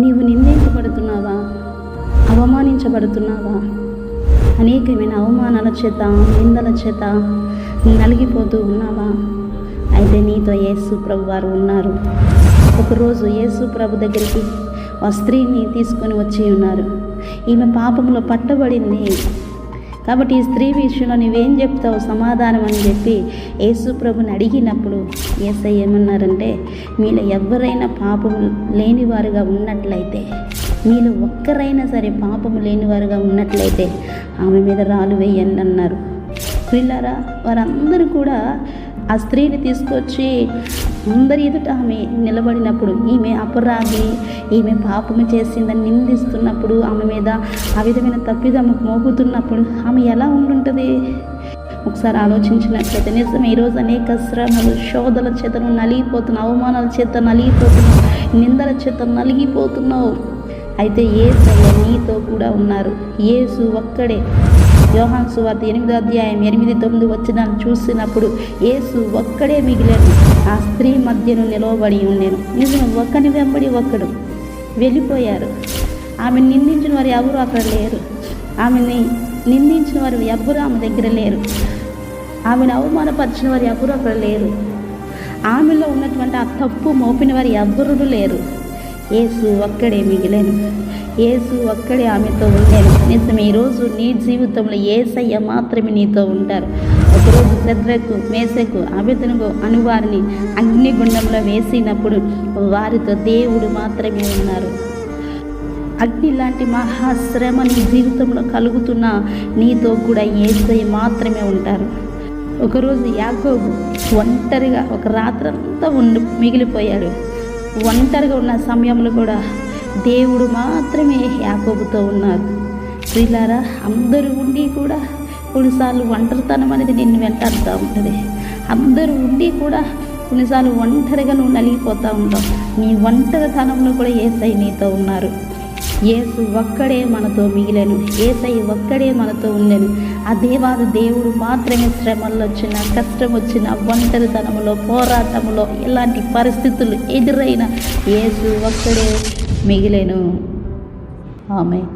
నీవు నిందించబడుతున్నావా? అవమానించబడుతున్నావా? అనేకమైన అవమానాల చేత, నిందల చేత నలిగిపోతూ ఉన్నావా? అయితే నీతో యేసు ప్రభు వారు ఉన్నారు. ఒకరోజు యేసు ప్రభు దగ్గరికి ఆ స్త్రీని తీసుకొని వచ్చి ఉన్నారు. ఈమె పాపంలో పట్టబడింది కాబట్టి ఈ స్త్రీ విషయంలో నువ్వేం చెప్తావు సమాధానం అని చెప్పి యేసు ప్రభుని అడిగినప్పుడు యేసయ్య ఏమన్నారంటే, మీలో ఎవరైనా పాపము లేనివారుగా ఉన్నట్లయితే, మీలో ఒక్కరైనా సరే పాపము లేనివారుగా ఉన్నట్లయితే ఆమె మీద రాళ్ళు వేయండి అన్నారు. పిల్లరా, వారందరూ కూడా ఆ స్త్రీని తీసుకొచ్చి అందరి ఎదుట ఆమె నిలబడినప్పుడు, ఈమె అపరాధి, ఈమె పాపము చేసిందని నిందిస్తున్నప్పుడు, ఆమె మీద ఆ విధమైన తప్పిదము మోపుతున్నప్పుడు ఆమె ఎలా ఉండుంటుంది? ఒకసారి ఆలోచించినట్లయితే నిజం. ఈరోజు అనేక శ్రమలు, శోధల చేత నలిగిపోతున్నావు, అవమానాల చేత నలిగిపోతున్నావు, నిందల చేత నలిగిపోతున్నావు. అయితే యేసయ్య నీతో కూడా ఉన్నారు. యేసు ఒక్కడే. యోహాను సువార్త 8వ అధ్యాయం 8-9 వచనాలను చూసినప్పుడు యేసు ఒక్కడే మిగిలాడు. ఆ స్త్రీ మధ్యను నిలవబడి ఉండేను. నిజం, ఒక్కని వెంబడి ఒక్కడు వెళ్ళిపోయారు. ఆమె నిందించిన వారు ఎవరు అక్కడ లేరు. ఆమెని నిందించిన వారు ఎవరు ఆమె దగ్గర లేరు. ఆమెను అవమానపరిచిన వారు ఎవరు అక్కడ లేరు. ఆమెలో ఉన్నటువంటి ఆ తప్పు మోపిన వారు ఎవరు లేరు. యేసు ఒక్కడే మిగిలాను. యేసు ఒక్కడే ఆమెతో ఉండేను. నిజం, ఈరోజు నీ జీవితంలో యేసయ్య మాత్రమే నీతో ఉంటారు. ఒకరోజు శద్రకు, మేషకు, అబేద్నెగో అనువారిని అగ్నిగుండంలో వేసినప్పుడు వారితో దేవుడు మాత్రమే ఉన్నారు. అగ్ని లాంటి మహాశ్రమ నీ జీవితంలో కలుగుతున్న నీతో కూడా యేసయ్య మాత్రమే ఉంటారు. ఒకరోజు యాకోబు ఒంటరిగా ఒక రాత్రంతా మిగిలిపోయాడు. ఒంటరిగా ఉన్న సమయంలో కూడా దేవుడు మాత్రమే యాకోబుతో ఉన్నారు. ప్రియులారా, అందరూ ఉండి కూడా కొన్నిసార్లు ఒంటరితనం అనేది నిన్ను వెంటాడుతూ ఉంటుంది. అందరూ ఉండి కూడా కొన్నిసార్లు ఒంటరిగా నువ్వు నలిగిపోతూ ఉంటావు. నీ ఒంటరితనంలో కూడా యేసయ్య నీతో ఉన్నారు. యేసు ఒక్కడే మనతో మిగిలాను. యేసయ్య ఒక్కడే మనతో ఉండేను. ఆ దేవాది దేవుడు మాత్రమే శ్రమల్లో వచ్చిన, కష్టం వచ్చిన, ఒంటరితనంలో, పోరాటంలో, ఎలాంటి పరిస్థితులు ఎదురైనా యేసు ఒక్కడే మిగిలాను. ఆమేన్.